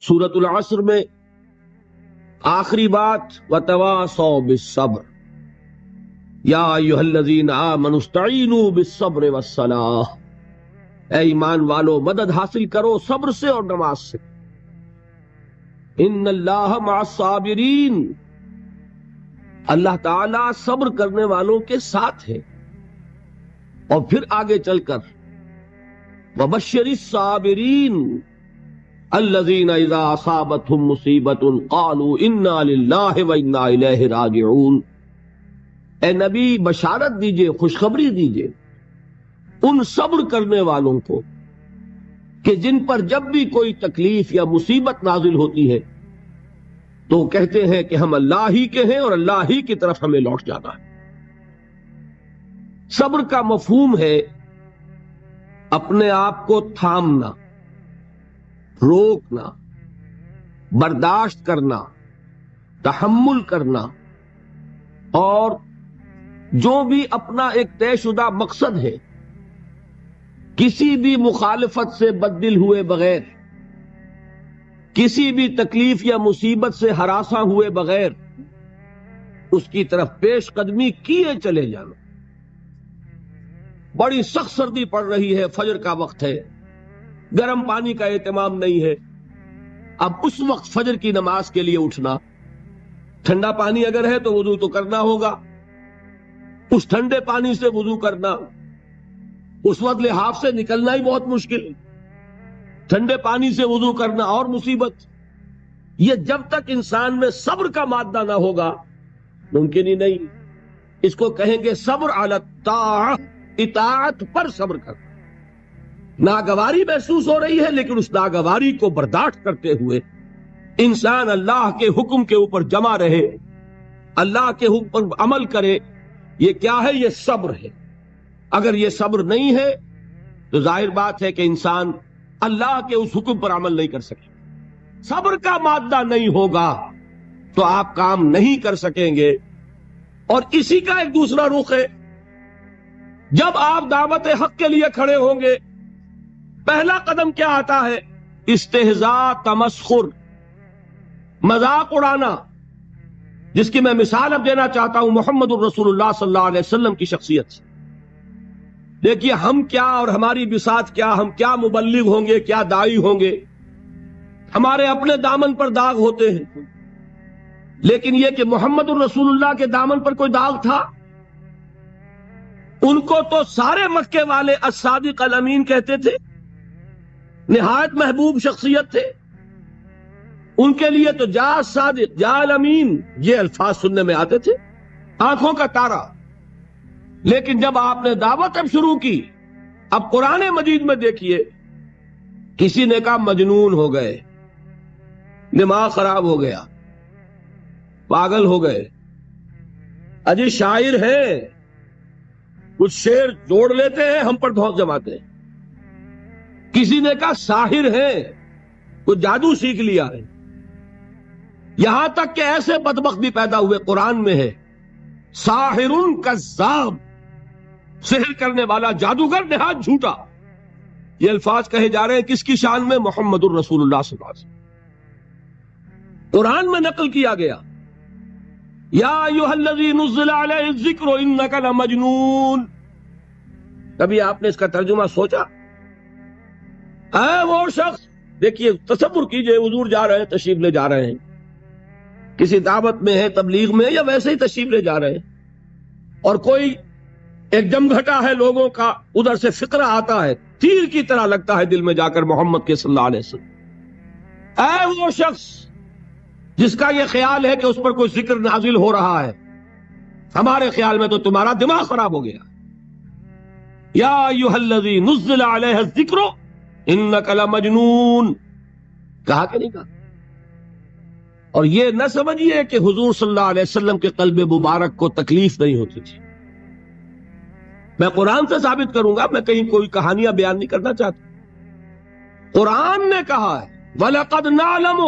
سورۃ العصر میں آخری بات وتواصوا بالصبر یا ایھا الذین آمنوا استعینوا بالصبر والصلاۃ، اے ایمان والو مدد حاصل کرو صبر سے اور نماز سے. ان اللہ مع الصابرین، اللہ تعالی صبر کرنے والوں کے ساتھ ہے. اور پھر آگے چل کر وبشر الصابرین الذین اذا اصابتهم مصیبۃ قالوا انا للہ وانا الیہ راجعون. اے نبی بشارت دیجئے، خوشخبری دیجئے ان صبر کرنے والوں کو کہ جن پر جب بھی کوئی تکلیف یا مصیبت نازل ہوتی ہے تو کہتے ہیں کہ ہم اللہ ہی کے ہیں اور اللہ ہی کی طرف ہمیں لوٹ جانا ہے. صبر کا مفہوم ہے اپنے آپ کو تھامنا، روکنا، برداشت کرنا، تحمل کرنا، اور جو بھی اپنا ایک طے شدہ مقصد ہے کسی بھی مخالفت سے بددل ہوئے بغیر، کسی بھی تکلیف یا مصیبت سے ہراساں ہوئے بغیر اس کی طرف پیش قدمی کیے چلے جانا. بڑی سخت سردی پڑ رہی ہے، فجر کا وقت ہے، گرم پانی کا اہتمام نہیں ہے. اب اس وقت فجر کی نماز کے لیے اٹھنا، ٹھنڈا پانی اگر ہے تو وضو تو کرنا ہوگا، اس ٹھنڈے پانی سے وضو کرنا، اس وقت لحاف سے نکلنا ہی بہت مشکل، ٹھنڈے پانی سے وضو کرنا اور مصیبت. یہ جب تک انسان میں صبر کا مادہ نہ ہوگا ممکن ہی نہیں. اس کو کہیں گے صبر علی الطاعہ، اطاعت پر صبر کر. ناگواری محسوس ہو رہی ہے لیکن اس ناگواری کو برداشت کرتے ہوئے انسان اللہ کے حکم کے اوپر جمع رہے، اللہ کے حکم پر عمل کرے. یہ کیا ہے؟ یہ صبر ہے. اگر یہ صبر نہیں ہے تو ظاہر بات ہے کہ انسان اللہ کے اس حکم پر عمل نہیں کر سکے. صبر کا مادہ نہیں ہوگا تو آپ کام نہیں کر سکیں گے. اور اسی کا ایک دوسرا رخ ہے، جب آپ دعوت حق کے لیے کھڑے ہوں گے پہلا قدم کیا آتا ہے؟ استہزاء، تمسخر، مذاق اڑانا، جس کی میں مثال اب دینا چاہتا ہوں محمد الرسول اللہ صلی اللہ علیہ وسلم کی شخصیت سے. دیکھیے ہم کیا اور ہماری بساط کیا، ہم کیا مبلغ ہوں گے، کیا داعی ہوں گے، ہمارے اپنے دامن پر داغ ہوتے ہیں، لیکن یہ کہ محمد الرسول اللہ کے دامن پر کوئی داغ تھا؟ ان کو تو سارے مکے والے الصادق الامین کہتے تھے، نہایت محبوب شخصیت تھے. ان کے لیے تو جا صادق، جا الامین، یہ الفاظ سننے میں آتے تھے، آنکھوں کا تارا. لیکن جب آپ نے دعوت اب شروع کی، اب قرآن مجید میں دیکھیے کسی نے کہا مجنون ہو گئے، دماغ خراب ہو گیا، پاگل ہو گئے، اجی شاعر ہیں، کچھ شعر جوڑ لیتے ہیں ہم پر دھوس جماتے ہیں. کسی نے کہا ساحر ہیں، کچھ جادو سیکھ لیا ہے. یہاں تک کہ ایسے بدبخت بھی پیدا ہوئے، قرآن میں ہے ساحر کذاب، سحر کرنے والا، جادوگر، نہایت جھوٹا. یہ الفاظ کہے جا رہے ہیں کس کی شان میں؟ محمد الرسول اللہ صلی اللہ علیہ وسلم. قرآن میں نقل کیا گیا یا ایھا الذی نزل علیہ الذکر انک لمجنون. کبھی آپ نے اس کا ترجمہ سوچا؟ اے وہ شخص، دیکھیے تصور کیجئے حضور جا رہے ہیں، تشریف لے جا رہے ہیں، کسی دعوت میں ہے، تبلیغ میں، یا ویسے ہی تشریف لے جا رہے ہیں، اور کوئی ایک جمگھٹا ہے لوگوں کا، ادھر سے فقرہ آتا ہے، تیر کی طرح لگتا ہے دل میں جا کر محمد کے صلی اللہ علیہ وسلم. اے وہ شخص جس کا یہ خیال ہے کہ اس پر کوئی ذکر نازل ہو رہا ہے، ہمارے خیال میں تو تمہارا دماغ خراب ہو گیا. یا ایھا الذی نزل علیہ الذکر انک لمجنون، کہا کہ نہیں کہا؟ اور یہ نہ سمجھیے کہ حضور صلی اللہ علیہ وسلم کے قلب مبارک کو تکلیف نہیں ہوتی تھی. میں قرآن سے ثابت کروں گا، میں کہیں کوئی کہانیاں بیان نہیں کرنا چاہتا. قرآن نے کہا ہے وَلَقَدْ نَعْلَمُ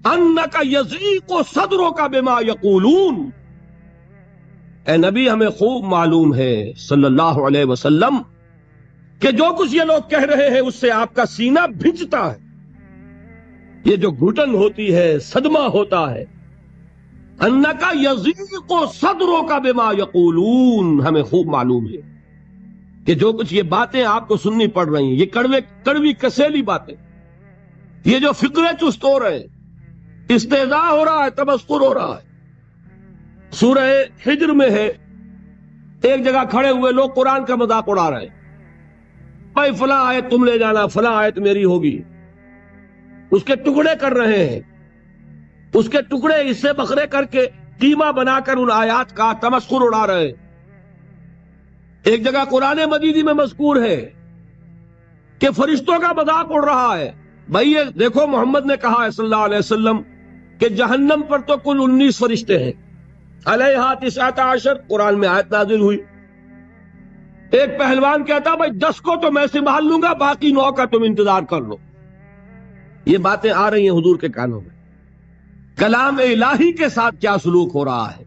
أَنَّكَ يَضِيقُ صَدْرُكَ بِمَا يَقُولُونَ. اے نبی ہمیں خوب معلوم ہے صلی اللہ علیہ وسلم کہ جو کچھ یہ لوگ کہہ رہے ہیں اس سے آپ کا سینہ بھنجتا ہے. یہ جو گھٹن ہوتی ہے، صدمہ ہوتا ہے، انکا یضیق صدرک بما یقولون، ہمیں خوب معلوم ہے کہ جو کچھ یہ باتیں آپ کو سننی پڑ رہی ہیں، یہ کڑوی کسیلی باتیں، یہ جو فکرے چست ہو رہے ہیں، استہزاء ہو رہا ہے، تمسخر ہو رہا ہے۔ سورہ حجر میں ہے، ایک جگہ کھڑے ہوئے لوگ قرآن کا مذاق اڑا رہے ہیں، بھائی فلاں آیت تم لے جانا، فلاں آیت میری ہوگی، اس کے ٹکڑے کر رہے ہیں، اس کے ٹکڑے حصے بکھرے کر کے قیمہ بنا کر ان آیات کا تمسخر اڑا رہے ہیں۔ ایک جگہ قرآن مجیدی میں مذکور ہے کہ فرشتوں کا مذاق اڑ رہا ہے، بھائی یہ دیکھو محمد نے کہا ہے صلی اللہ علیہ وسلم کہ جہنم پر تو کل 19 فرشتے ہیں، علیہا 19 قرآن میں آیت نازل ہوئی۔ ایک پہلوان کہتا بھائی 10 کو تو میں سنبھال لوں گا، باقی 9 کا تم انتظار کر لو۔ یہ باتیں آ رہی ہیں حضور کے کانوں میں، کلام الہی کے ساتھ کیا سلوک ہو رہا ہے،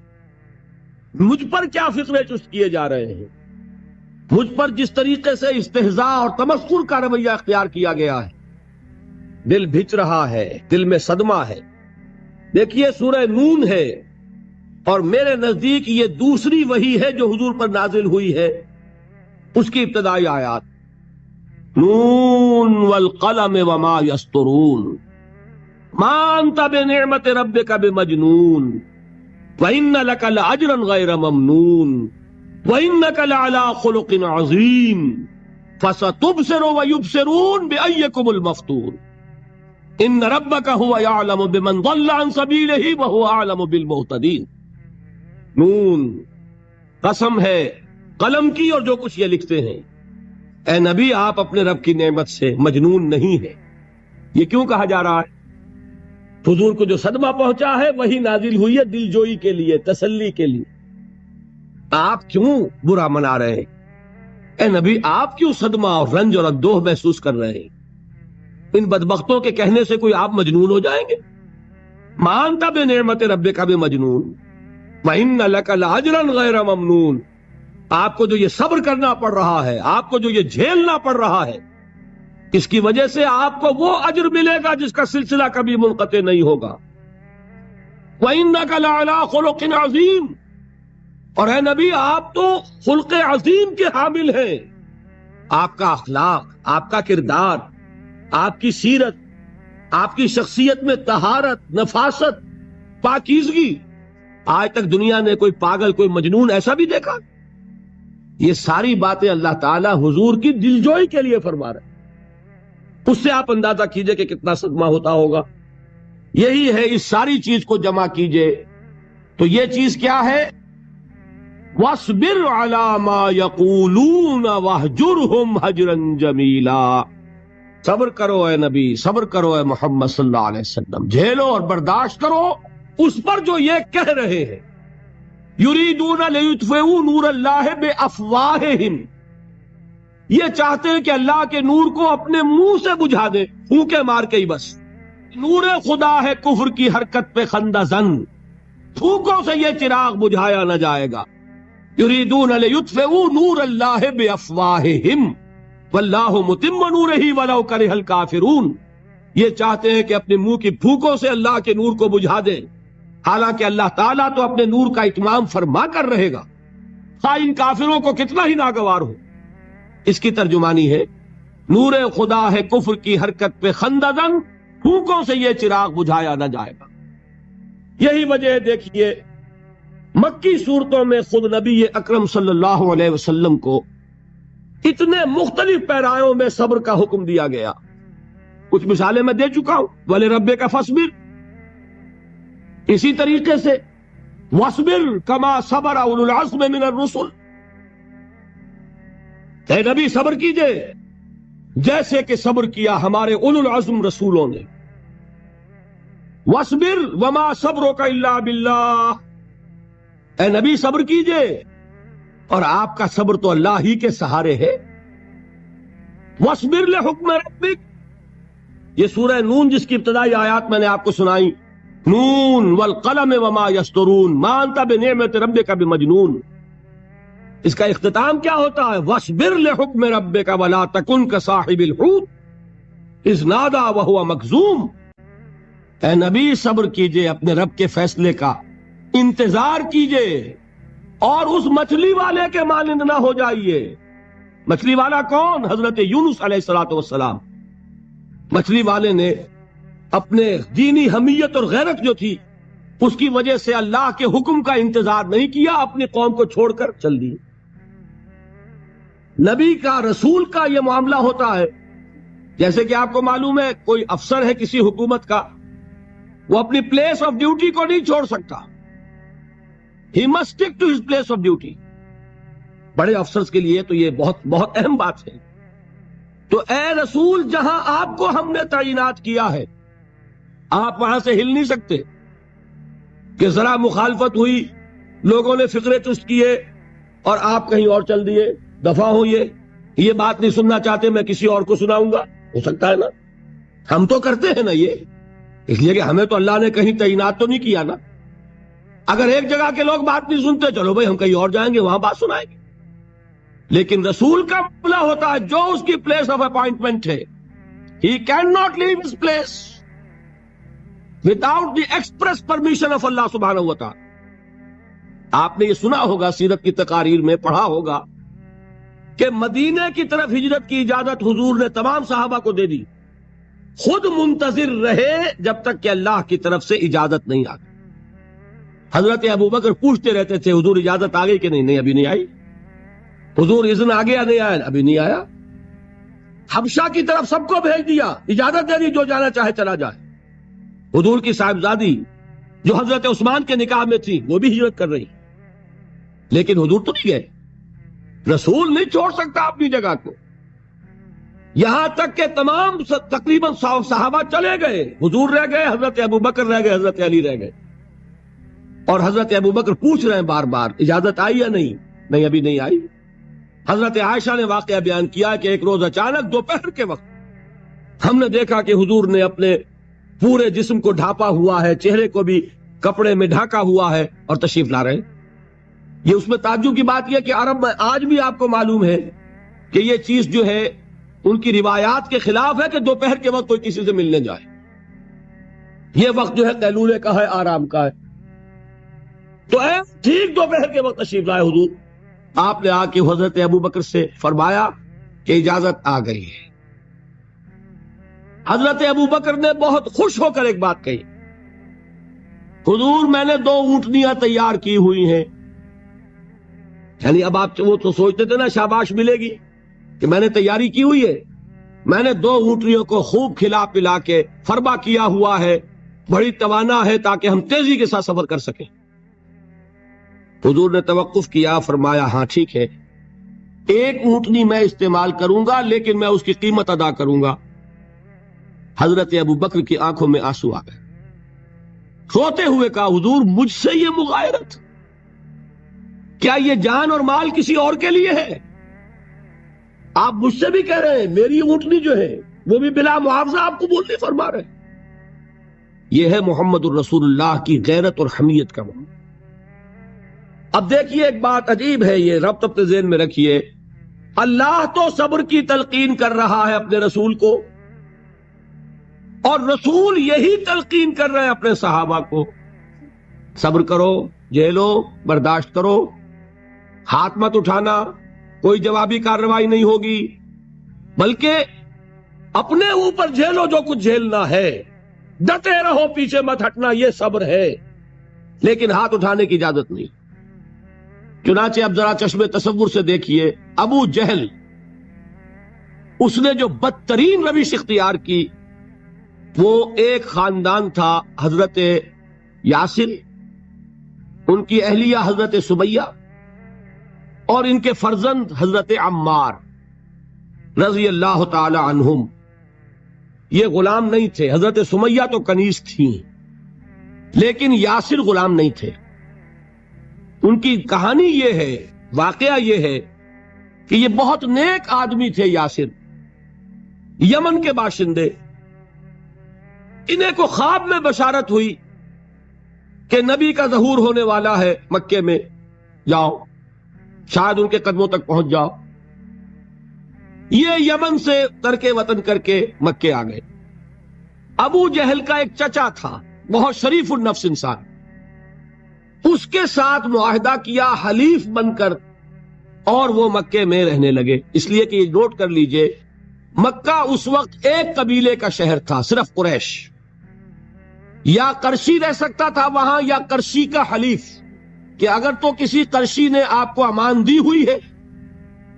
مجھ پر کیا فکرے چست کیے جا رہے ہیں، مجھ پر جس طریقے سے استہزاء اور تمسخر کا رویہ اختیار کیا گیا ہے، دل بھچ رہا ہے، دل میں صدمہ ہے۔ دیکھیے سورہ نون ہے، اور میرے نزدیک یہ دوسری وحی ہے جو حضور پر نازل ہوئی ہے، اس کی ابتدائی آیات، نون والقلم وما یسطرون ما انت بنعمت ربک بمجنون وَإِنَّ لَكَ لَأَجْرًا غَيْرَ مَمْنُونٍ وَإِنَّكَ لَعَلَىٰ خُلُقٍ عَظِيمٍ فَسَتُبْصِرُ وَيُبْصِرُونَ بِأَيِّكُمُ الْمَفْتُونُ إِنَّ رَبَّكَ هُوَ يَعْلَمُ بِمَنْ ضَلَّ عَنْ سَبِيلِهِ وَهُوَ أَعْلَمُ بِالْمُهْتَدِينَ۔ نون، قسم ہے قلم کی اور جو کچھ یہ لکھتے ہیں۔ اے نبی آپ اپنے رب کی نعمت سے مجنون نہیں ہے۔ یہ کیوں کہا جا رہا ہے؟ حضور کو جو صدمہ پہنچا ہے وہی نازل ہوئی ہے دل جوئی کے لیے، تسلی کے لیے۔ آپ کیوں برا منا رہے ہیں؟ اے نبی آپ کیوں صدمہ اور رنج اور اندوہ محسوس کر رہے ہیں؟ ان بدبختوں کے کہنے سے کوئی آپ مجنون ہو جائیں گے؟ مانتا بے نعمت رب کا بھی مجنون وَإِنَّ لَكَ لَأَجْرًا غَيْرَ مَمْنُونٍ، آپ کو جو یہ صبر کرنا پڑ رہا ہے، آپ کو جو یہ جھیلنا پڑ رہا ہے، اس کی وجہ سے آپ کو وہ اجر ملے گا جس کا سلسلہ کبھی منقطع نہیں ہوگا۔ وَإِنَّكَ لَعَلَىٰ خُلُقٍ عَظِيمٍ، اور اے نبی آپ تو خلق عظیم کے حامل ہیں۔ آپ کا اخلاق، آپ کا کردار، آپ کی سیرت، آپ کی شخصیت میں طہارت، نفاست، پاکیزگی، آج تک دنیا نے کوئی پاگل، کوئی مجنون ایسا بھی دیکھا؟ یہ ساری باتیں اللہ تعالیٰ حضور کی دلجوئی کے لیے فرما رہے ہیں۔ اس سے آپ اندازہ کیجئے کہ کتنا صدمہ ہوتا ہوگا۔ یہی ہے، اس ساری چیز کو جمع کیجئے تو یہ چیز کیا ہے؟ وَاصْبِرْ عَلَىٰ مَا يَقُولُونَ وَاهْجُرْهُمْ هَجْرًا جَمِيلًا، صبر کرو اے نبی، صبر کرو اے محمد صلی اللہ علیہ وسلم، جھیلو اور برداشت کرو اس پر جو یہ کہہ رہے ہیں۔ یریدون لیطفئوا نور اللہ بافواہہم، یہ چاہتے ہیں کہ اللہ کے نور کو اپنے منہ سے بجھا دے، پھونکے مار کے ہی بس۔ نور خدا ہے کفر کی حرکت پہ خندہ زن، پھونکوں سے یہ چراغ بجھایا نہ جائے گا۔ یریدون لیطفئوا نور اللہ بافواہہم واللہ متم نورہ ولو کرہ الکافرون، یہ چاہتے ہیں کہ اپنے منہ کی پھونکوں سے اللہ کے نور کو بجھا دیں، حالانکہ اللہ تعالیٰ تو اپنے نور کا اتمام فرما کر رہے گا، خواہ ان کافروں کو کتنا ہی ناگوار ہو۔ اس کی ترجمانی ہے نور خدا ہے کفر کی حرکت پہ خندہ زن، پھونکوں سے یہ چراغ بجھایا نہ جائے گا۔ یہی وجہ ہے، دیکھیے مکی صورتوں میں خود نبی اکرم صلی اللہ علیہ وسلم کو اتنے مختلف پیرایوں میں صبر کا حکم دیا گیا۔ کچھ مثالیں میں دے چکا ہوں، وَلِرَبِّكَ فَاصْبِرْ، اسی طریقے سے وَاصْبِرْ كَمَا صَبَرَ أُولُو الْعَزْمِ مِنَ الرُّسُلِ، اے نبی صبر کیجئے جیسے کہ صبر کیا ہمارے اولو العزم رسولوں نے۔ وَاصْبِرْ وَمَا صَبْرُكَ إِلَّا بِاللَّهِ، اے نبی صبر کیجئے اور آپ کا صبر تو اللہ ہی کے سہارے ہے۔ وَاصْبِرْ لِحُکْمِ رَبِّكَ، یہ سورہ نون جس کی ابتدائی آیات میں نے آپ کو سنائی، نون والقلم وما یسطرون ما انت بنعمت ربک بمجنون، اس کا اختتام کیا ہوتا ہے؟ وَاصْبِرْ لِحُکْمِ رَبِّكَ وَلَا تَكُنْ كَصَاحِبِ الْحُوتِ إِذْ نَادَىٰ وَهُوَ مَكْظُومٌ، اے نبی صبر کیجئے، اپنے رب کے فیصلے کا انتظار کیجئے اور اس مچھلی والے کے مانند نہ ہو جائیے۔ مچھلی والا کون؟ حضرت یونس علیہ الصلوۃ والسلام۔ مچھلی والے نے اپنے دینی حمیت اور غیرت جو تھی اس کی وجہ سے اللہ کے حکم کا انتظار نہیں کیا، اپنی قوم کو چھوڑ کر چل دی۔ نبی کا، رسول کا یہ معاملہ ہوتا ہے، جیسے کہ آپ کو معلوم ہے کوئی افسر ہے کسی حکومت کا، وہ اپنی پلیس آف ڈیوٹی کو نہیں چھوڑ سکتا، ہی must stick to his place of duty. بڑے افسرز کے لیے تو یہ بہت بہت اہم بات ہے۔ تو اے رسول، جہاں آپ کو ہم نے تعینات کیا ہے آپ وہاں سے ہل نہیں سکتے کہ ذرا مخالفت ہوئی، لوگوں نے فقرے چست کیے اور آپ کہیں اور چل دیے، دفع ہوئیے، یہ بات نہیں سننا چاہتے، میں کسی اور کو سناؤں گا۔ ہو سکتا ہے نا؟ ہم تو کرتے ہیں نا یہ، اس لیے کہ ہمیں تو اللہ نے کہیں تعینات تو نہیں کیا نا۔ اگر ایک جگہ کے لوگ بات نہیں سنتے، چلو بھائی ہم کہیں اور جائیں گے، وہاں بات سنائیں گے۔ لیکن رسول کا معاملہ ہوتا ہے جو اس کی پلیس آف اپائنٹمنٹ ہے، he can not leave his place without the express permission of اللہ سبحانہ و تعالی۔ آپ نے یہ سنا ہوگا، سیرت کی تقاریر میں پڑھا ہوگا کہ مدینے کی طرف ہجرت کی اجازت حضور نے تمام صحابہ کو دے دی، خود منتظر رہے جب تک کہ اللہ کی طرف سے اجازت نہیں آتی۔ حضرت ابوبکر پوچھتے رہتے تھے حضور اجازت آ گئی کہ نہیں؟ نہیں ابھی نہیں آئی۔ حضور اذن آ گیا؟ نہیں آیا، ابھی نہیں آیا۔ حبشہ کی طرف سب کو بھیج دیا، اجازت دے دی جو جانا چاہے چلا جائے۔ حضور کی صاحبزادی جو حضرت عثمان کے نکاح میں تھی وہ بھی ہجرت کر رہی، لیکن حضور تو نہیں گئے۔ رسول نہیں چھوڑ سکتا اپنی جگہ کو، یہاں تک کہ تمام تقریباً صحابہ چلے گئے، حضور رہ گئے، حضرت ابوبکر رہ گئے، حضرت علی رہ گئے، اور حضرت ابوبکر پوچھ رہے ہیں بار بار اجازت آئی یا نہیں؟ نہیں ابھی نہیں آئی۔ حضرت عائشہ نے واقعہ بیان کیا کہ ایک روز اچانک دوپہر کے وقت ہم نے دیکھا کہ حضور نے اپنے پورے جسم کو ڈھانپا ہوا ہے، چہرے کو بھی کپڑے میں ڈھانکا ہوا ہے اور تشریف لا رہے ہیں۔ یہ اس میں تعجب کی بات یہ کہ عرب میں آج بھی آپ کو معلوم ہے کہ یہ چیز جو ہے ان کی روایات کے خلاف ہے کہ دوپہر کے وقت کوئی کسی سے ملنے جائے۔ یہ وقت جو ہے قیلولے کا ہے، آرام کا ہے۔ تو ٹھیک دوپہر کے وقت تشریف لائے حضور، آپ نے آ کے حضرت ابوبکر سے فرمایا کہ اجازت آ گئی ہے۔ حضرت ابوبکر نے بہت خوش ہو کر ایک بات کہی، حضور میں نے 2 اونٹنیاں تیار کی ہوئی ہیں۔ یعنی اب آپ وہ تو سوچتے تھے نا شاباش ملے گی کہ میں نے تیاری کی ہوئی ہے، میں نے 2 اونٹنیوں کو خوب کھلا پلا کے فربا کیا ہوا ہے، بڑی توانا ہے تاکہ ہم تیزی کے ساتھ سفر کر سکیں۔ حضور نے توقف کیا، فرمایا ہاں ٹھیک ہے، 1 اونٹنی میں استعمال کروں گا لیکن میں اس کی قیمت ادا کروں گا۔ حضرت ابوبکر کی آنکھوں میں آنسو آ گئے، روتے ہوئے کہا حضور مجھ سے یہ مغایرت، کیا یہ جان اور مال کسی اور کے لیے ہے؟ آپ مجھ سے بھی کہہ رہے ہیں میری اونٹنی جو ہے وہ بھی بلا معاوضہ آپ قبول نہیں فرما رہے۔ یہ ہے محمد الرسول اللہ کی غیرت اور حمیت کا معاملہ۔ اب دیکھیے ایک بات عجیب ہے، یہ ربط اپنے ذہن میں رکھیے، اللہ تو صبر کی تلقین کر رہا ہے اپنے رسول کو، اور رسول یہی تلقین کر رہے ہیں اپنے صحابہ کو، صبر کرو، جھیلو، برداشت کرو، ہاتھ مت اٹھانا، کوئی جوابی کارروائی نہیں ہوگی، بلکہ اپنے اوپر جھیلو جو کچھ جھیلنا ہے، ڈٹے رہو، پیچھے مت ہٹنا، یہ صبر ہے، لیکن ہاتھ اٹھانے کی اجازت نہیں۔ چنانچہ اب ذرا چشم تصور سے دیکھیے، ابو جہل اس نے جو بدترین روش اختیار کی، وہ ایک خاندان تھا حضرت یاسر، ان کی اہلیہ حضرت سمیہ، اور ان کے فرزند حضرت عمار رضی اللہ تعالی عنہم۔ یہ غلام نہیں تھے، حضرت سمیہ تو کنیز تھیں لیکن یاسر غلام نہیں تھے۔ ان کی کہانی یہ ہے، واقعہ یہ ہے کہ یہ بہت نیک آدمی تھے یاسر، یمن کے باشندے۔ انہیں کو خواب میں بشارت ہوئی کہ نبی کا ظہور ہونے والا ہے مکے میں، جاؤ شاید ان کے قدموں تک پہنچ جاؤ۔ یہ یمن سے ترک وطن کر کے مکے آ گئے، ابو جہل کا ایک چچا تھا بہت شریف النفس انسان، اس کے ساتھ معاہدہ کیا حلیف بن کر، اور وہ مکے میں رہنے لگے۔ اس لیے کہ یہ نوٹ کر لیجئے، مکہ اس وقت ایک قبیلے کا شہر تھا، صرف قریش۔ یا قرشی رہ سکتا تھا وہاں، یا قرشی کا حلیف، کہ اگر تو کسی قرشی نے آپ کو امان دی ہوئی ہے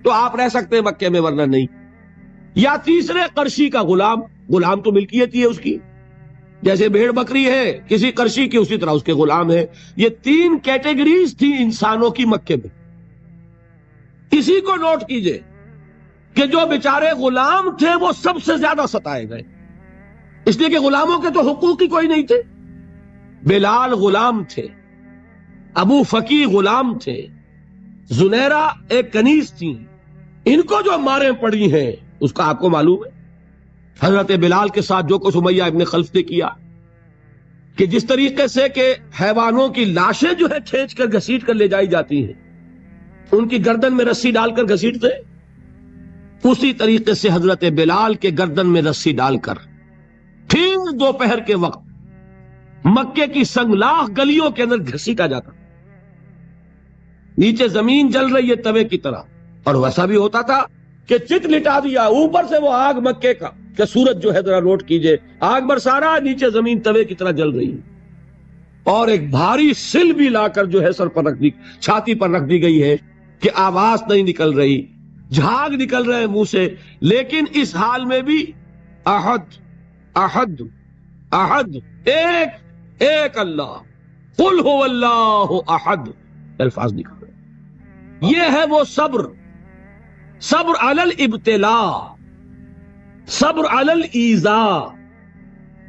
تو آپ رہ سکتے ہیں مکے میں، ورنہ نہیں۔ یا تیسرے قرشی کا غلام، غلام تو ملکیت ہی ہے اس کی، جیسے بھیڑ بکری ہے کسی قرشی کی، اسی طرح اس کے غلام ہے۔ یہ تین کیٹیگریز تھی انسانوں کی مکے میں۔ اسی کو نوٹ کیجئے کہ جو بیچارے غلام تھے وہ سب سے زیادہ ستائے گئے، اس لیے کہ غلاموں کے تو حقوق ہی کوئی نہیں تھے۔ بلال غلام تھے، ابو فقی غلام تھے، زنیرہ ایک کنیز تھی، ان کو جو ماریں پڑی ہیں اس کا آپ کو معلوم ہے۔ حضرت بلال کے ساتھ جو کچھ امیہ ابن خلف نے کیا، کہ جس طریقے سے کہ حیوانوں کی لاشیں جو ہے کھینچ کر گھسیٹ کر لے جائی جاتی ہیں، ان کی گردن میں رسی ڈال کر گھسیٹتے، اسی طریقے سے حضرت بلال کے گردن میں رسی ڈال کر پھر دوپہر کے وقت مکے کی سنگلاخ گلیوں کے اندر گھسیٹا جاتا، نیچے زمین جل رہی ہے توے کی طرح، اور ویسا بھی ہوتا تھا کہ چت لٹا دیا، اوپر سے وہ آگ مکے کا، کہ سورج جو ہے ذرا نوٹ کیجئے، آگ برسا رہا، نیچے زمین توے کی طرح جل رہی ہے، اور ایک بھاری سل بھی لا کر جو ہے سر پر رکھ دی، چھاتی پر رکھ دی گئی ہے کہ آواز نہیں نکل رہی، جھاگ نکل رہے منہ سے، لیکن اس حال میں بھی احد احد احد، ایک ایک اللہ، قل هو اللہ احد، الفاظ نکل رہے۔ یہ ہے وہ صبر، صبر علی الابتلاء، صبر علی الایذاء،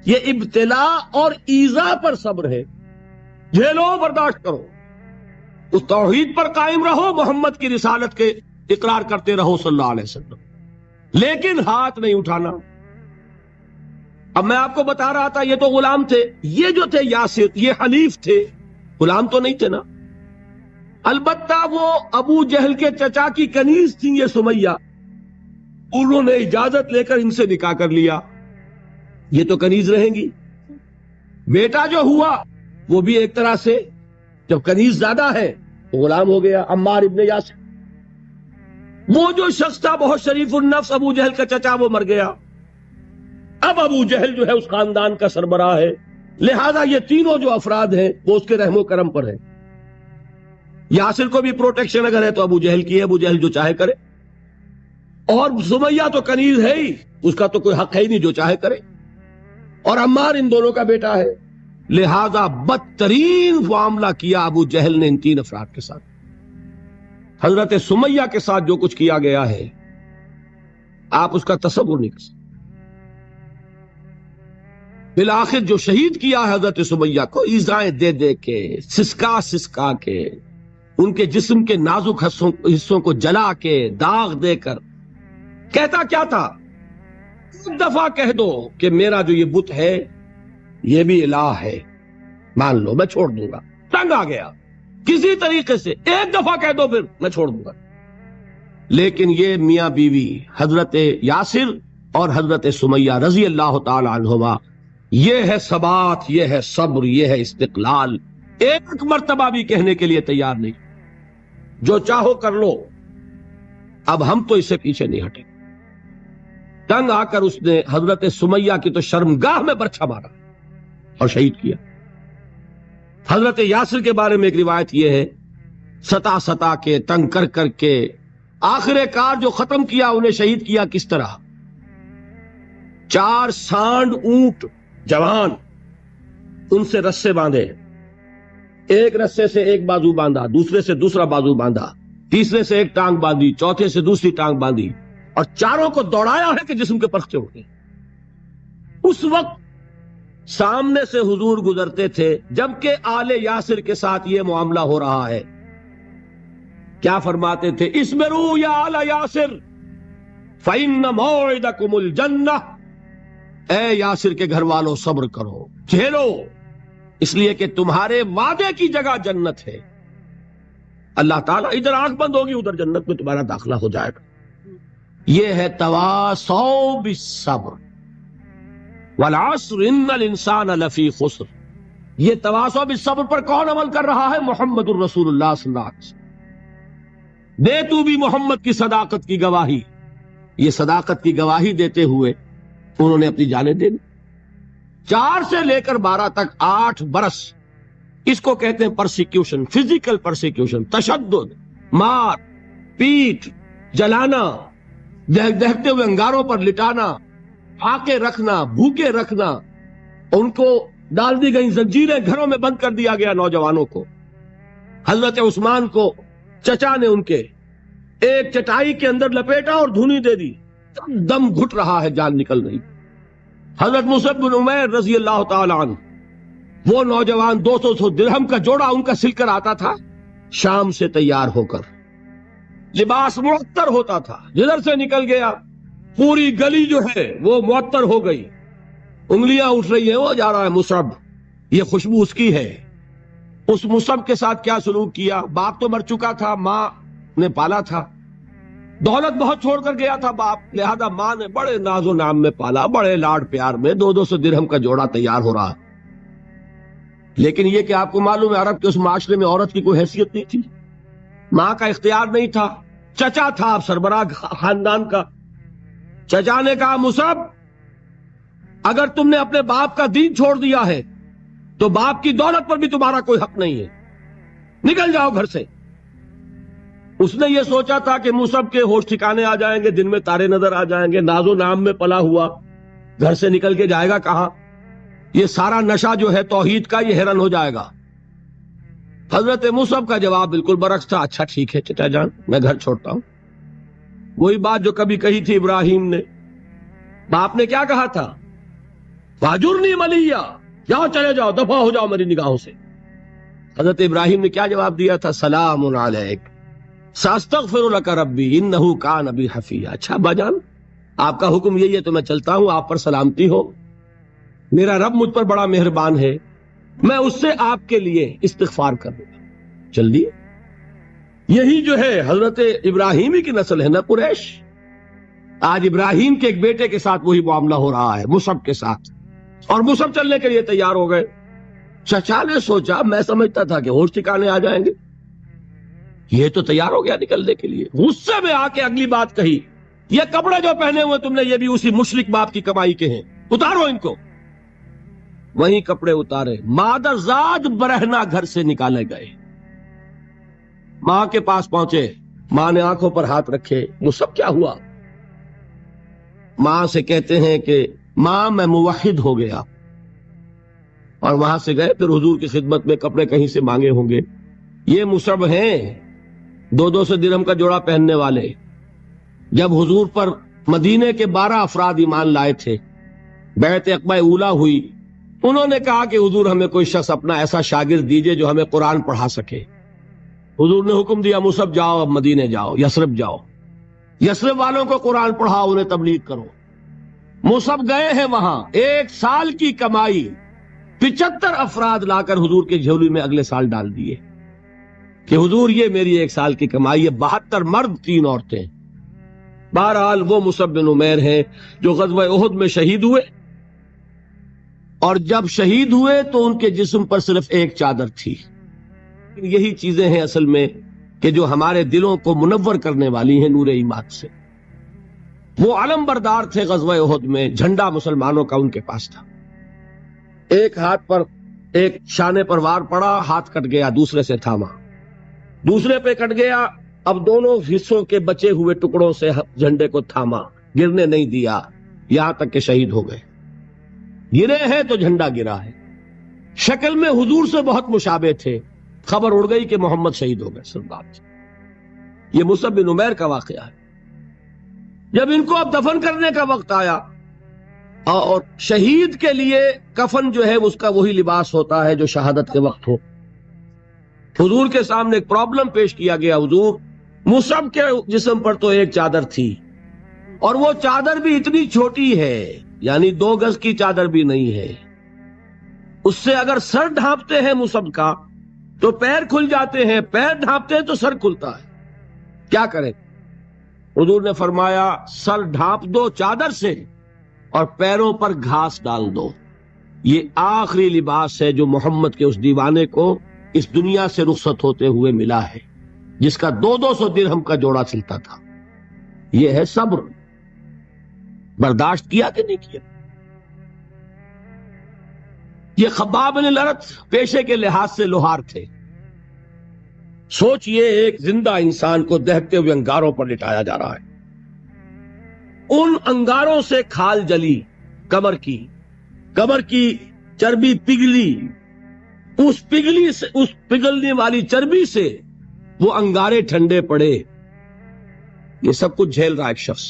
یہ ابتلاء اور ایذاء پر صبر ہے۔ جھیلو، برداشت کرو، اس توحید پر قائم رہو، محمد کی رسالت کے اقرار کرتے رہو صلی اللہ علیہ وسلم، لیکن ہاتھ نہیں اٹھانا۔ اب میں آپ کو بتا رہا تھا یہ تو غلام تھے، یہ جو تھے یاسر، یہ حلیف تھے، غلام تو نہیں تھے نا۔ البتہ وہ ابو جہل کے چچا کی کنیز تھی یہ سمیہ، انہوں نے اجازت لے کر ان سے نکاح کر لیا، یہ تو کنیز رہیں گی۔ بیٹا جو ہوا وہ بھی ایک طرح سے، جب کنیز زیادہ ہے تو غلام ہو گیا، عمار ابن یاسر۔ وہ جو شخص تھا بہت شریف النفس ابو جہل کا چچا، وہ مر گیا۔ اب ابو جہل جو ہے اس خاندان کا سربراہ ہے، لہذا یہ تینوں جو افراد ہیں وہ اس کے رحم و کرم پر ہیں۔ یاسر کو بھی پروٹیکشن اگر ہے تو ابو جہل کی ہے، ابو جہل جو چاہے کرے، اور سمیہ تو کنیز ہے ہی، اس کا تو کوئی حق ہے ہی نہیں، جو چاہے کرے، اور عمار ان دونوں کا بیٹا ہے، لہذا بدترین معاملہ کیا ابو جہل نے ان تین افراد کے ساتھ۔ حضرت سمیہ کے ساتھ جو کچھ کیا گیا ہے آپ اس کا تصور نہیں کر سکتے۔ بالآخر جو شہید کیا ہے حضرت سمیہ کو، ایذائیں دے دے کے، سسکا سسکا کے، ان کے جسم کے نازک حصوں کو جلا کے، داغ دے کر، کہتا کیا تھا؟ ایک دفعہ کہہ دو کہ میرا جو یہ بت ہے یہ بھی الہ ہے، مان لو میں چھوڑ دوں گا۔ تنگ آ گیا، کسی طریقے سے ایک دفعہ کہہ دو پھر میں چھوڑ دوں گا۔ لیکن یہ میاں بیوی حضرت یاسر اور حضرت سمیہ رضی اللہ تعالی عنہما، یہ ہے ثبات، یہ ہے صبر، یہ ہے استقلال، ایک مرتبہ بھی کہنے کے لیے تیار نہیں، جو چاہو کر لو، اب ہم تو اس سے پیچھے نہیں ہٹیں۔ تنگ آ کر اس نے حضرت سمیہ کی تو شرمگاہ میں برچھا مارا اور شہید کیا۔ حضرت یاسر کے بارے میں ایک روایت یہ ہے، ستا ستا کے، تنگ کر کر کے، آخر کار جو ختم کیا، انہیں شہید کیا کس طرح؟ 4 سانڈ اونٹ جوان، ان سے رسے باندھے، ایک رسے سے ایک بازو باندھا، دوسرے سے دوسرا بازو باندھا، تیسرے سے ایک ٹانگ باندھی، چوتھے سے دوسری ٹانگ باندھی، اور چاروں کو دوڑایا ہے کہ جسم کے پرخچے اٹھے۔ اس وقت سامنے سے حضور گزرتے تھے جبکہ آل یاسر کے ساتھ یہ معاملہ ہو رہا ہے، کیا فرماتے تھے؟ اسبروا یا آل یاسر فإن موعدکم الجنہ، اے یاسر کے گھر والوں صبر کرو، جھیلو، اس لیے کہ تمہارے وعدے کی جگہ جنت ہے۔ اللہ تعالیٰ ادھر آنکھ بند ہوگی ادھر جنت میں تمہارا داخلہ ہو جائے گا۔ یہ ہے تواصوا بالصبر، والعصر ان الانسان لفی خسر. یہ تواصو بالصبر پر کون عمل کر رہا ہے؟ محمد الرسول اللہ صلی اللہ علیہ وسلم. دے تو بھی محمد کی صداقت کی گواہی. یہ صداقت کی گواہی دیتے ہوئے انہوں نے اپنی جانیں دے دی. 4 سے لے کر 12 تک 8 برس اس کو کہتے ہیں پرسیکیوشن، فزیکل پرسیکیوشن، تشدد، مار پیٹ، جلانا، دہتے ہوئے انگاروں پر لٹانا، پھاکے رکھنا، بھوکے رکھنا. ان کو ڈال دی گئی زنجیریں، گھروں میں بند کر دیا گیا نوجوانوں کو. حضرت عثمان کو چچا نے ان کے ایک چٹائی کے اندر لپیٹا اور دھونی دے دی. دم گھٹ رہا ہے، جان نکل رہی. حضرت مصعب بن عمیر رضی اللہ تعالی عنہ، وہ نوجوان 200 درہم کا جوڑا ان کا سل کر آتا تھا شام سے تیار ہو کر، لباس معطر ہوتا تھا، جدھر سے نکل گیا پوری گلی جو ہے وہ معطر ہو گئی، انگلیاں اٹھ رہی ہیں، وہ جا رہا ہے مصعب، یہ خوشبو اس کی ہے. اس مصعب کے ساتھ کیا سلوک کیا؟ باپ تو مر چکا تھا، ماں نے پالا تھا، دولت بہت چھوڑ کر گیا تھا باپ، لہذا ماں نے بڑے ناز و نام میں پالا، بڑے لاڈ پیار میں. 200 درہم کا جوڑا تیار ہو رہا. لیکن یہ کہ آپ کو معلوم ہے عرب کے اس معاشرے میں عورت کی کوئی حیثیت نہیں تھی، ماں کا اختیار نہیں تھا. چچا تھا آپ سربراہ خاندان کا. چچا نے کہا مصعب اگر تم نے اپنے باپ کا دین چھوڑ دیا ہے تو باپ کی دولت پر بھی تمہارا کوئی حق نہیں ہے، نکل جاؤ گھر سے. اس نے یہ سوچا تھا کہ مصعب کے ہوش ٹھکانے آ جائیں گے، دن میں تارے نظر آ جائیں گے، ناز و نام میں پلا ہوا گھر سے نکل کے جائے گا کہاں؟ یہ سارا نشہ جو ہے توحید کا یہ حیران ہو جائے گا. حضرت مصعب کا جواب بالکل برعکس تھا. اچھا ٹھیک ہے چچا جان، میں گھر چھوڑتا ہوں. وہی بات جو کبھی کہی تھی ابراہیم نے. باپ نے کیا کہا تھا؟ واجرنی ملیہ، جاؤ چلے جاؤ، دفع ہو جاؤ میری نگاہوں سے. حضرت ابراہیم نے کیا جواب دیا تھا؟ سلام علیک ساستغفر لک ربی انہ کان بی حفیہ. اچھا ابا جان آپ کا حکم یہی ہے تو میں چلتا ہوں، آپ پر سلامتی ہو، میرا رب مجھ پر بڑا مہربان ہے، میں اس سے آپ کے لیے استغفار کر دوں گا. چل دیے. یہی جو ہے حضرت ابراہیمی کی نسل ہے نا قریش. آج ابراہیم کے ایک بیٹے کے ساتھ وہی معاملہ ہو رہا ہے مصعب کے ساتھ، اور مصعب چلنے کے لیے تیار ہو گئے. چچا نے سوچا میں سمجھتا تھا کہ ہوش ٹھکانے آ جائیں گے، یہ تو تیار ہو گیا نکلنے کے لیے. غصے میں آ کے اگلی بات کہی، یہ کپڑے جو پہنے ہوئے تم نے یہ بھی اسی مشرک باپ کی کمائی کے ہیں، اتارو ان کو. وہیں کپڑے اتارے، مادر زاد برہنہ گھر سے نکالے گئے. ماں کے پاس پہنچے، ماں نے آنکھوں پر ہاتھ رکھے. مصعب کیا ہوا؟ ماں سے کہتے ہیں کہ ماں میں موحد ہو گیا. اور وہاں سے گئے، پھر حضور کی خدمت میں کپڑے کہیں سے مانگے ہوں گے. یہ مصعب ہیں 200 درہم کا جوڑا پہننے والے. جب حضور پر مدینے کے 12 افراد ایمان لائے تھے، بیعت عقبہ اولا ہوئی، انہوں نے کہا کہ حضور ہمیں کوئی شخص اپنا ایسا شاگرد دیجئے جو ہمیں قرآن پڑھا سکے. حضور نے حکم دیا مصعب جاؤ، اب مدینے جاؤ، یثرب جاؤ، یثرب والوں کو قرآن پڑھاؤ، انہیں تبلیغ کرو. مصعب گئے ہیں وہاں، 1 سال کی کمائی 75 افراد لا کر حضور کے جھولی میں اگلے سال ڈال دیے کہ حضور یہ میری 1 سال کی کمائی ہے. 72 مرد 3 عورتیں. بہرحال وہ مصعب بن عمیر ہیں جو غزوہ احد میں شہید ہوئے، اور جب شہید ہوئے تو ان کے جسم پر صرف ایک چادر تھی. یہی چیزیں ہیں اصل میں کہ جو ہمارے دلوں کو منور کرنے والی ہیں نور ایمان سے. وہ علم بردار تھے غزوہ احد میں، جھنڈا مسلمانوں کا ان کے پاس تھا. ایک ہاتھ پر ایک شانے پر وار پڑا، ہاتھ کٹ گیا، دوسرے سے تھاما، دوسرے پہ کٹ گیا، اب دونوں حصوں کے بچے ہوئے ٹکڑوں سے جھنڈے کو تھاما، گرنے نہیں دیا، یہاں تک کہ شہید ہو گئے. گرے ہیں تو جھنڈا گرا ہے. شکل میں حضور سے بہت مشابہ تھے. خبر اڑ گئی کہ محمد شہید ہو گئے سردار. یہ مصعب بن عمیر کا واقعہ ہے. جب ان کو اب دفن کرنے کا وقت آیا، اور شہید کے لیے کفن جو ہے اس کا وہی لباس ہوتا ہے جو شہادت کے وقت ہو، حضور کے سامنے ایک پرابلم پیش کیا گیا. حضور مصعب کے جسم پر تو ایک چادر تھی، اور وہ چادر بھی اتنی چھوٹی ہے، یعنی 2 گز کی چادر بھی نہیں ہے. اس سے اگر سر ڈھانپتے ہیں مصعب کا تو پیر کھل جاتے ہیں، پیر ڈھانپتے ہیں تو سر کھلتا ہے. کیا کریں؟ حضور نے فرمایا سر ڈھانپ دو چادر سے، اور پیروں پر گھاس ڈال دو. یہ آخری لباس ہے جو محمد کے اس دیوانے کو اس دنیا سے رخصت ہوتے ہوئے ملا ہے، جس کا 200 درہم کا جوڑا چلتا تھا. یہ ہے صبر. برداشت کیا کہ نہیں کیا؟ یہ خباب بن الارت پیشے کے لحاظ سے لوہار تھے. سوچئے ایک زندہ انسان کو دہتے ہوئے انگاروں پر لٹایا جا رہا ہے. ان انگاروں سے کھال جلی، کمر کی چربی پگھلی، اس پگھلنے والی چربی سے وہ انگارے ٹھنڈے پڑے. یہ سب کچھ جھیل رہا ایک شخص.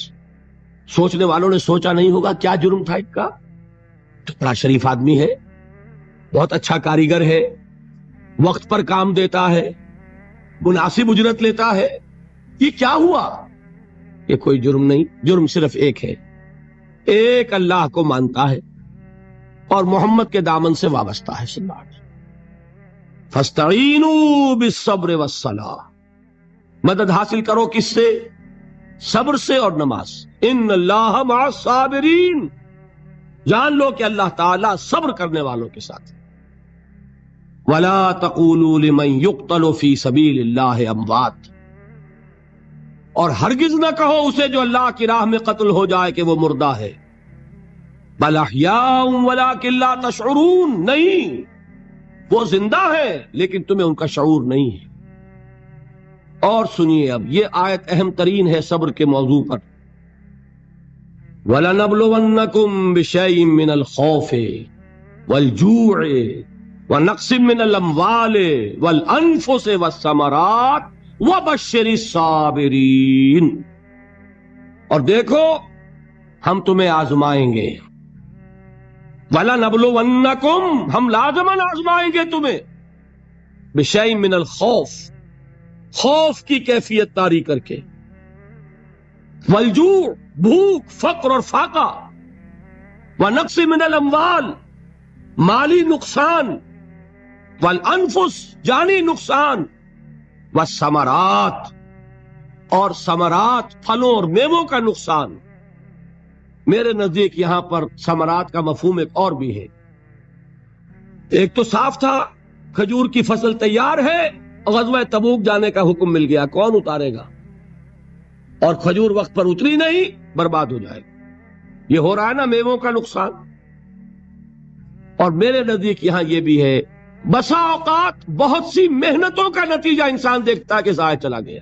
سوچنے والوں نے سوچا نہیں ہوگا کیا جرم تھا اس کا؟ تو بڑا شریف آدمی ہے، بہت اچھا کاریگر ہے، وقت پر کام دیتا ہے، مناسب اجرت لیتا ہے، یہ کیا ہوا؟ یہ کوئی جرم نہیں. جرم صرف ایک ہے، ایک اللہ کو مانتا ہے اور محمد کے دامن سے وابستہ ہے. صلی اللہ علیہ وسلم. فاستعینوا بالصبر والصلاۃ. مدد حاصل کرو کس سے؟ صبر سے اور نماز. ان اللہ مع الصابرین. جان لو کہ اللہ تعالیٰ صبر کرنے والوں کے ساتھ. وَلَا تَقُولُوا لِمَنْ يُقْتَلُ فِي سَبِيلِ اللَّهِ أَمْوَاتٌ. اور ہرگز نہ کہو اسے جو اللہ کی راہ میں قتل ہو جائے کہ وہ مردہ ہے. بل احیاء ولکن لا تشعرون. نہیں، وہ زندہ ہے لیکن تمہیں ان کا شعور نہیں ہے. اور سنیے اب یہ آیت اہم ترین ہے صبر کے موضوع پر. وَلَنَبْلُوَنَّكُمْ بِشَيْءٍ مِّنَ الْخَوْفِ وَالْجُوعِ وَنَقْصٍ مِّنَ الْأَمْوَالِ وَالْأَنفُسِ وَالثَّمَرَاتِ وَبَشِّرِ الصَّابِرِينَ. اور دیکھو ہم تمہیں آزمائیں گے. وَلَنَبْلُوَنَّكُمْ، ہم لازماً آزمائیں گے تمہیں. بِشَيْءٍ مِّنَ الْخَوْفِ، خوف کی کیفیت طاری کر کے. والجوع، بھوک، فقر اور فاقہ. ونقص من الاموال، مالی نقصان. والانفس، جانی نقصان. والثمرات، اور ثمرات، پھلوں اور میووں کا نقصان. میرے نزدیک یہاں پر ثمرات کا مفہوم ایک اور بھی ہے. ایک تو صاف تھا کھجور کی فصل تیار ہے، غزوہ تبوک جانے کا حکم مل گیا، کون اتارے گا؟ اور کھجور وقت پر اتری نہیں، برباد ہو جائے گی. یہ ہو رہا ہے نا میووں کا نقصان. اور میرے نزدیک یہاں یہ بھی ہے، بسا اوقات بہت سی محنتوں کا نتیجہ انسان دیکھتا ہے کہ ضائع چلا گیا.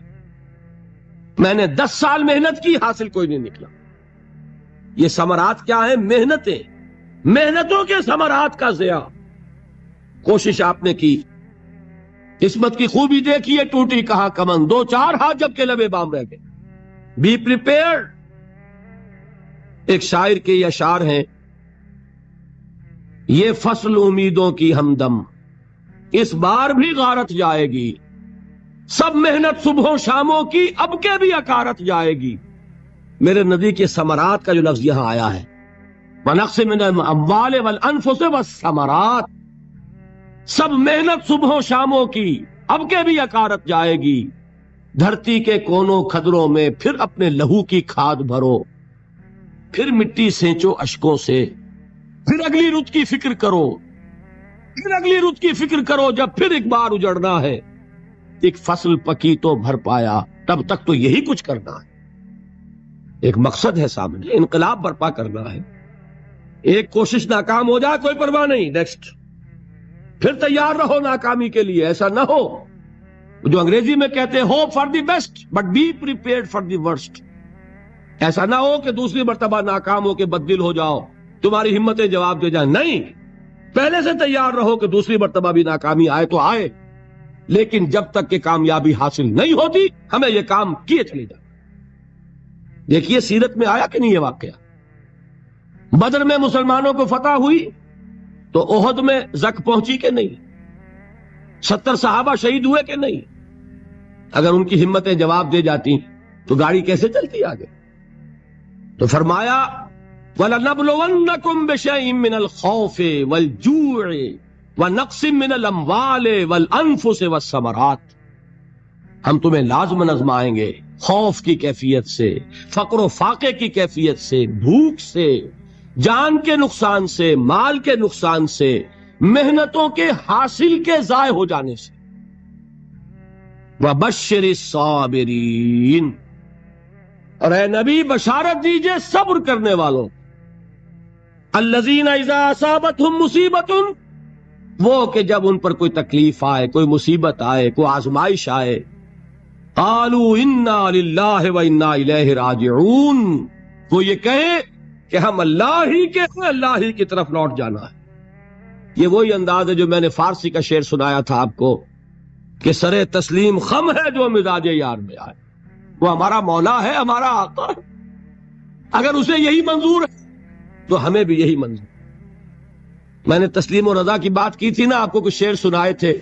میں نے 10 سال محنت کی، حاصل کوئی نہیں نکلا. یہ ثمرات کیا ہیں؟ محنتیں، محنتوں کے ثمرات کا ضیاع. کوشش آپ نے کی، قسمت کی خوبی دیکھیے، ٹوٹی کہاں کمن، 2-4 ہاتھ جب کے لبے بام رہ گئے. Be prepared. ایک شاعر کے یہ اشعار ہیں، یہ فصل امیدوں کی ہمدم اس بار بھی غارت جائے گی. سب محنت صبحوں شاموں کی اب کے بھی اکارت جائے گی. میرے نزدیک یہ ثمرات کا جو لفظ یہاں آیا ہے، وَنَقْصٍ مِّنَ الْأَمْوَالِ وَالْأَنفُسِ وَالثَّمَرَاتِ، سب محنت صبحوں شاموں کی اب کے بھی اکارت جائے گی. دھرتی کے کونوں کھدروں میں پھر اپنے لہو کی کھاد بھرو، پھر مٹی سینچو اشکوں سے، پھر اگلی رت کی فکر کرو، پھر اگلی رت کی فکر کرو جب پھر ایک بار اجڑنا ہے. ایک فصل پکی تو بھر پایا، تب تک تو یہی کچھ کرنا ہے. ایک مقصد ہے سامنے، انقلاب برپا کرنا ہے. ایک کوشش ناکام ہو جائے کوئی پرواہ نہیں، نیکسٹ. پھر تیار رہو ناکامی کے لیے. ایسا نہ ہو جو انگریزی میں کہتے ہیں hope for the best but be prepared for the worst. ایسا نہ ہو کہ دوسری مرتبہ ناکام ہو کے بددل ہو جاؤ، تمہاری ہمتیں جواب دے جائیں. نہیں، پہلے سے تیار رہو کہ دوسری مرتبہ بھی ناکامی آئے تو آئے، لیکن جب تک کہ کامیابی حاصل نہیں ہوتی ہمیں یہ کام کیے چلے جائیں. دیکھیے سیرت میں آیا کہ نہیں یہ واقعہ. بدر میں مسلمانوں کو فتح ہوئی تو احد میں زک پہنچی کہ نہیں؟ 70 صحابہ شہید ہوئے کہ نہیں؟ اگر ان کی ہمتیں جواب دے جاتی تو گاڑی کیسے چلتی آگے؟ تو فرمایا وَلَنَبْلُوَنَّكُمْ بِشَيْءٍ مِّنَ الْخَوْفِ وَالْجُوعِ وَنَقْصٍ مِّنَ الْأَمْوَالِ وَالْأَنفُسِ وَالثَّمَرَاتِ. ہم تمہیں لازماً آزمائیں گے، خوف کی کیفیت سے، فقر و فاقے کی کیفیت سے، بھوک سے، جان کے نقصان سے، مال کے نقصان سے، محنتوں کے حاصل کے ضائع ہو جانے سے۔ وَبَشِّرِ الصَّابِرِينَ، اور اے نبی بشارت دیجئے صبر کرنے والوں، الَّذِينَ إِذَا أَصَابَتْهُمْ مُصِيبَةٌ، وہ کہ جب ان پر کوئی تکلیف آئے، کوئی مصیبت آئے، کوئی آزمائش آئے، قَالُوا إِنَّا لِلَّهِ وَإِنَّا إِلَيْهِ رَاجِعُونَ، وہ یہ کہیں کہ ہم اللہ ہی کے ہیں، اللہ ہی کی طرف لوٹ جانا ہے۔ یہ وہی انداز ہے جو میں نے فارسی کا شعر سنایا تھا آپ کو کہ سرے تسلیم خم ہے جو مزاج یار میں آئے۔ وہ ہمارا مولا ہے، ہمارا آقا ہے، اگر اسے یہی منظور ہے تو ہمیں بھی یہی منظور۔ میں نے تسلیم و رضا کی بات کی تھی نا، آپ کو کچھ شعر سنائے تھے،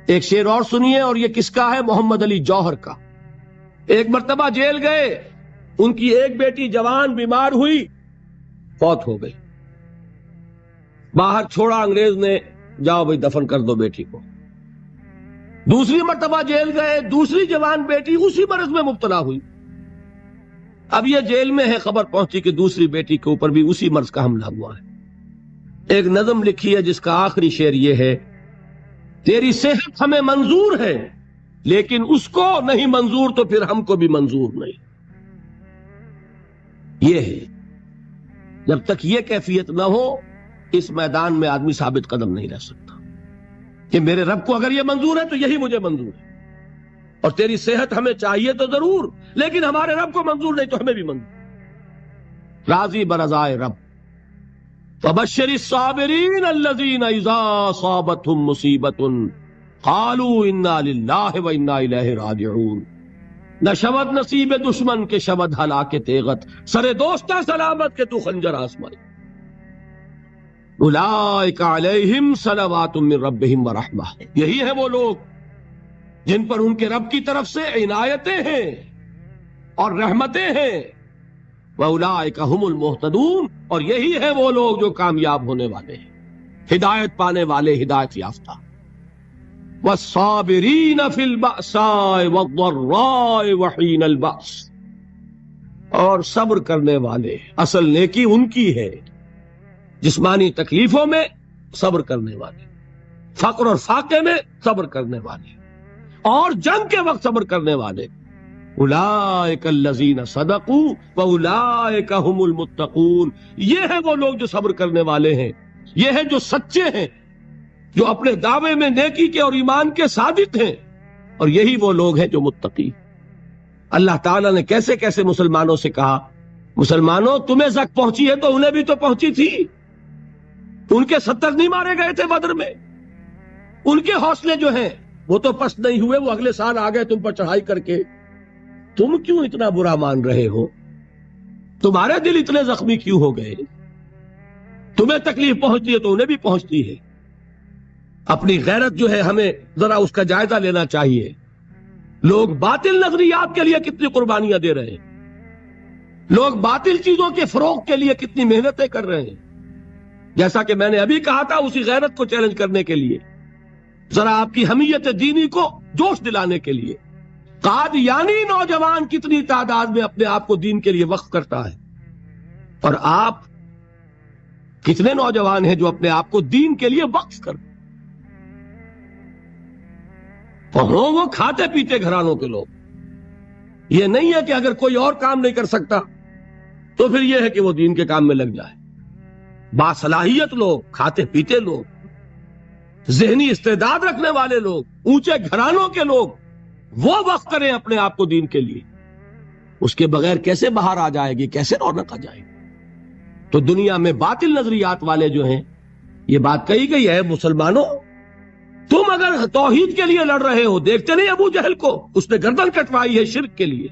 ایک شعر اور سنیے، اور یہ کس کا ہے؟ محمد علی جوہر کا۔ ایک مرتبہ جیل گئے، ان کی ایک بیٹی جوان بیمار ہوئی، فوت ہو گئی، باہر چھوڑا انگریز نے، جاؤ بھائی دفن کر دو بیٹی کو۔ دوسری مرتبہ جیل گئے، دوسری جوان بیٹی اسی مرض میں مبتلا ہوئی۔ اب یہ جیل میں ہے، خبر پہنچی کہ دوسری بیٹی کے اوپر بھی اسی مرض کا حملہ ہوا ہے۔ ایک نظم لکھی ہے جس کا آخری شعر یہ ہے، تیری صحت ہمیں منظور ہے لیکن اس کو نہیں منظور تو پھر ہم کو بھی منظور نہیں۔ یہ ہے، جب تک یہ کیفیت نہ ہو اس میدان میں آدمی ثابت قدم نہیں رہ سکتا کہ میرے رب کو اگر یہ منظور ہے تو یہی مجھے منظور ہے، اور تیری صحت ہمیں چاہیے تو ضرور، لیکن ہمارے رب کو منظور نہیں تو ہمیں بھی منظور۔ راضی برضائے رب۔ فبشر الصابرین الذین اذا اصابتهم مصیبۃ قالوا انا للہ وانا الیہ راجعون۔ نہ شود نصیب دشمن کے شود ہلاک تیغت، سرے دوستہ سلامت کے تو خنجر آسمائی۔ اولئک علیہم صلوات من ربہم ورحمہ، یہی ہے وہ لوگ جن پر ان کے رب کی طرف سے عنایتیں ہیں اور رحمتیں ہیں۔ وَأُولَٰئِكَ هُمُ الْمُهْتَدُونَ، اور یہی ہے وہ لوگ جو کامیاب ہونے والے ہیں، ہدایت پانے والے، ہدایت یافتہ۔ وَالصَّابِرِينَ فِي الْبَأْسَاءِ وَالضَّرَّاءِ وَحِينَ الْبَأْسِ، اور صبر کرنے والے، اصل نیکی ان کی ہے، جسمانی تکلیفوں میں صبر کرنے والے، فقر اور فاقے میں صبر کرنے والے، اور جنگ کے وقت صبر کرنے والے۔ اولئک الذین صدقوا واولئک هم المتقون، یہ ہے وہ لوگ جو صبر کرنے والے ہیں، یہ ہے جو سچے ہیں، جو اپنے دعوے میں نیکی کے اور ایمان کے صادق ہیں، اور یہی وہ لوگ ہیں جو متقی۔ اللہ تعالیٰ نے کیسے کیسے مسلمانوں سے کہا، مسلمانوں تمہیں زک پہنچی ہے تو انہیں بھی تو پہنچی تھی، ان کے 70 نہیں مارے گئے تھے بدر میں، ان کے حوصلے جو ہیں وہ تو پست نہیں ہوئے، وہ اگلے سال آ گئے تم پر چڑھائی کر کے، تم کیوں اتنا برا مان رہے ہو؟ تمہارے دل اتنے زخمی کیوں ہو گئے؟ تمہیں تکلیف پہنچتی ہے تو انہیں بھی پہنچتی ہے۔ اپنی غیرت جو ہے ہمیں ذرا اس کا جائزہ لینا چاہیے۔ لوگ باطل نظریات کے لیے کتنی قربانیاں دے رہے ہیں، لوگ باطل چیزوں کے فروغ کے لیے کتنی محنتیں کر رہے ہیں۔ جیسا کہ میں نے ابھی کہا تھا، اسی غیرت کو چیلنج کرنے کے لیے، ذرا آپ کی حمیت دینی کو جوش دلانے کے لیے، قادیانی نوجوان کتنی تعداد میں اپنے آپ کو دین کے لیے وقف کرتا ہے، اور آپ کتنے نوجوان ہیں جو اپنے آپ کو دین کے لیے وقف کرتے، اور وہ کھاتے پیتے گھرانوں کے لوگ۔ یہ نہیں ہے کہ اگر کوئی اور کام نہیں کر سکتا تو پھر یہ ہے کہ وہ دین کے کام میں لگ جائے۔ باصلاحیت لوگ، کھاتے پیتے لوگ، ذہنی استعداد رکھنے والے لوگ، اونچے گھرانوں کے لوگ، وہ وقف کریں اپنے آپ کو دین کے لیے۔ اس کے بغیر کیسے باہر آ جائے گی، کیسے رونق آ جائے گی؟ تو دنیا میں باطل نظریات والے جو ہیں، یہ بات کہی گئی ہے، مسلمانوں تم اگر توحید کے لیے لڑ رہے ہو، دیکھتے نہیں ابو جہل کو، اس نے گردن کٹوائی ہے شرک کے لیے،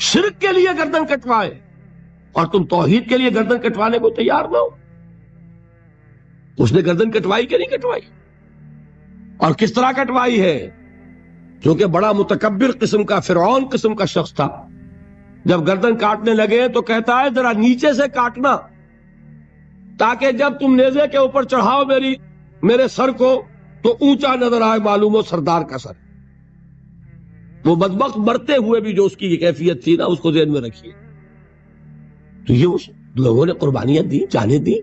شرک کے لیے گردن کٹوائے، اور تم توحید کے لیے گردن کٹوانے کو تیار نہ ہو۔ اس نے گردن کٹوائی کہ نہیں کٹوائی؟ اور کس طرح کٹوائی ہے؟ کیونکہ بڑا متکبر قسم کا، فرعون قسم کا شخص تھا، جب گردن کاٹنے لگے تو کہتا ہے ذرا نیچے سے کاٹنا، تاکہ جب تم نیزے کے اوپر چڑھاؤ میرے سر کو تو اونچا نظر آئے، معلوم ہو سردار کا سر۔ وہ بدبخت مرتے ہوئے بھی جو اس کی کیفیت تھی نا، اس کو ذہن میں رکھیے۔ تو یہ لوگوں نے قربانیاں دی، جانیں دی.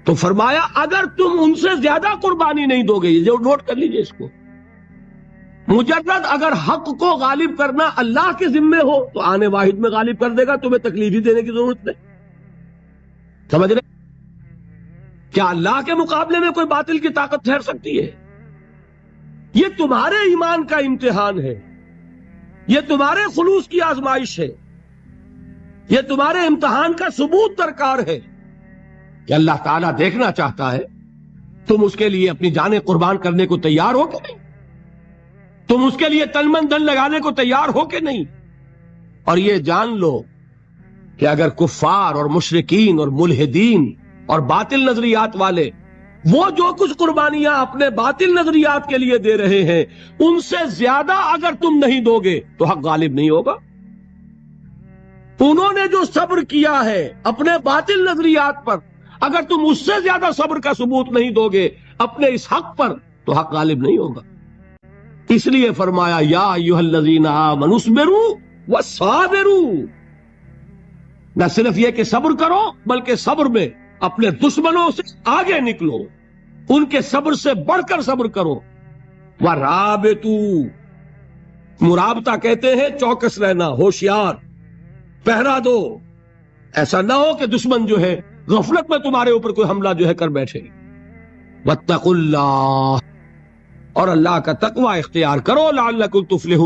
تو فرمایا اگر تم ان سے زیادہ قربانی نہیں دو گے، یہ جو نوٹ کر لیجئے اس کو، مجرد اگر حق کو غالب کرنا اللہ کے ذمے ہو تو آنے واحد میں غالب کر دے گا، تمہیں تکلیف ہی دینے کی ضرورت نہیں. سمجھ رہے؟ کیا اللہ کے مقابلے میں کوئی باطل کی طاقت ٹھہر سکتی ہے؟ یہ تمہارے ایمان کا امتحان ہے، یہ تمہارے خلوص کی آزمائش ہے، یہ تمہارے امتحان کا ثبوت درکار ہے کہ اللہ تعالیٰ دیکھنا چاہتا ہے تم اس کے لیے اپنی جانیں قربان کرنے کو تیار ہو کہ نہیں، تم اس کے لیے تن من دھن لگانے کو تیار ہو کہ نہیں. اور یہ جان لو کہ اگر کفار اور مشرکین اور ملحدین اور باطل نظریات والے وہ جو کچھ قربانیاں اپنے باطل نظریات کے لیے دے رہے ہیں ان سے زیادہ اگر تم نہیں دو گے تو حق غالب نہیں ہوگا. انہوں نے جو صبر کیا ہے اپنے باطل نظریات پر، اگر تم اس سے زیادہ صبر کا ثبوت نہیں دو گے اپنے اس حق پر تو حق غالب نہیں ہوگا. اس لیے فرمایا یا ایھا الذین آمنوا اصبروا وصابروا، نہ صرف یہ کہ صبر کرو بلکہ صبر میں اپنے دشمنوں سے آگے نکلو، ان کے صبر سے بڑھ کر صبر کرو. ورابطوا، مرابطہ کہتے ہیں چوکس رہنا، ہوشیار، پہرا دو، ایسا نہ ہو کہ دشمن جو ہے غفلت میں تمہارے اوپر کوئی حملہ جو ہے کر بیٹھے. واتقوا اللہ، اور اللہ کا تقوی اختیار کرو، لعلکم تفلحون.